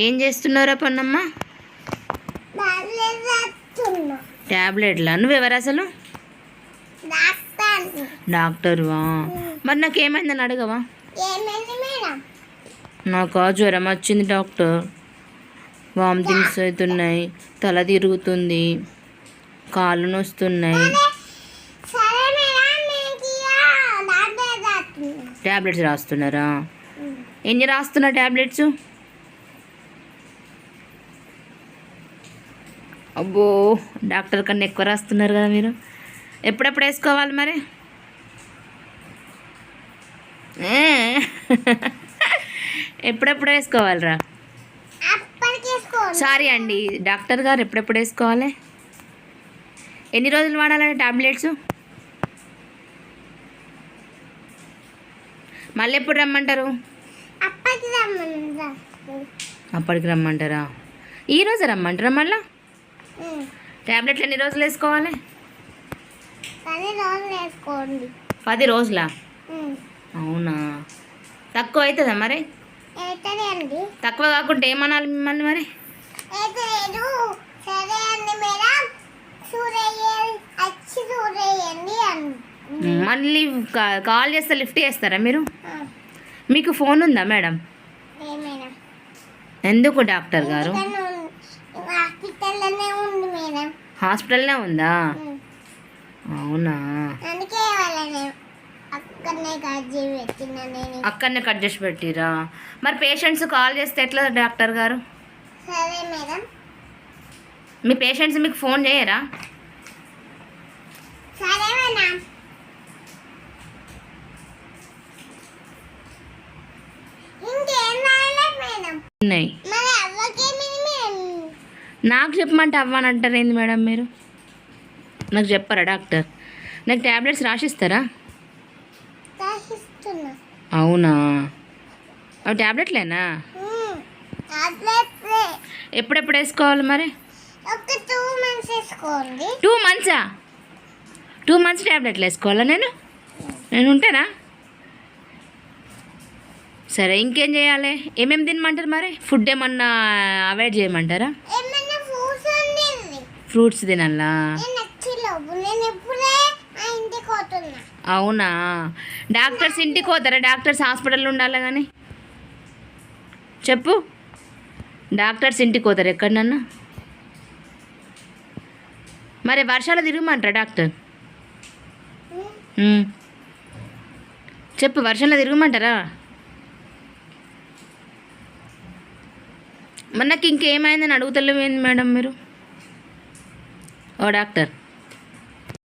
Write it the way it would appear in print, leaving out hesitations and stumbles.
ఏం చేస్తున్నారా పొన్నమ్మ? ట్యాబ్లెట్లా? నువ్వెవరు అసలు? డాక్టర్వా? మరి నాకేమైందని అడగవా? నాకు జ్వరం వచ్చింది డాక్టర్, వామిటింగ్స్ అవుతున్నాయి, తల తిరుగుతుంది, కాళ్ళు నొస్తున్నాయి. ట్యాబ్లెట్స్ రాస్తున్నారా? ఎన్ని రాస్తున్నా ట్యాబ్లెట్స్? అబ్బో, డాక్టర్ కన్నా ఎక్కువ రాస్తున్నారు కదా మీరు. ఎప్పుడెప్పుడు వేసుకోవాలి మరి? ఎప్పుడెప్పుడు వేసుకోవాలిరా? సారీ అండి డాక్టర్ గారు, ఎప్పుడెప్పుడు వేసుకోవాలి? ఎన్ని రోజులు వాడాలండి టాబ్లెట్స్? మళ్ళీ ఎప్పుడు రమ్మంటారు? అప్పటికి రమ్మంటారా? ఈరోజు రమ్మంటారా మళ్ళా? ట్యాబ్లెట్లు ఎన్ని రోజులు వేసుకోవాలి? 10 రోజులా? అవునా? తక్కువ అవుతుందా మరి? తక్కువ కాకుంటే ఏమనాలి మిమ్మల్ని మరి? మళ్ళీ కాల్ చేస్తే లిఫ్ట్ చేస్తారా మీరు? మీకు ఫోన్ ఉందా మేడం? ఎందుకు డాక్టర్ గారు? హాస్పిటల్నే ఉందా? అవునా? అక్కడనే కట్ చేసి పెట్టిరా? మరి పేషెంట్స్ కాల్ చేస్తే ఎట్లా డాక్టర్ గారు? మీ పేషెంట్స్ మీకు ఫోన్ చేయరా? నాకు చెప్పమంటే అవ్వనంటారు ఏంది మేడం మీరు? నాకు చెప్పరా డాక్టర్? నాకు ట్యాబ్లెట్స్ రాసిస్తారా? అవునా? అవి ట్యాబ్లెట్లేనా? ఎప్పుడెప్పుడు వేసుకోవాలి మరి? 2 మంత్సా? 2 మంత్స్ ట్యాబ్లెట్లు వేసుకోవాలా నేను ఉంటానా? సరే, ఇంకేం చేయాలి? ఏమేమి తినమంటారు మరి? ఫుడ్ ఏమన్నా అవాయిడ్ చేయమంటారా? ఫ్రూట్స్ తినాలా? అవునా? డాక్టర్స్ ఇంటికి పోతారా? డాక్టర్స్ హాస్పిటల్లో ఉండాలి కానీ చెప్పు. డాక్టర్స్ ఇంటికి పోతారు ఎక్కడన్నా? మరి వర్షాలు తిరగమంటారా డాక్టర్? చెప్పు, వర్షంలో తిరగమంటారా? మరి నాకు ఇంకేమైందని అడుగుతలేవేంది మేడం మీరు? ఓ డాక్టర్.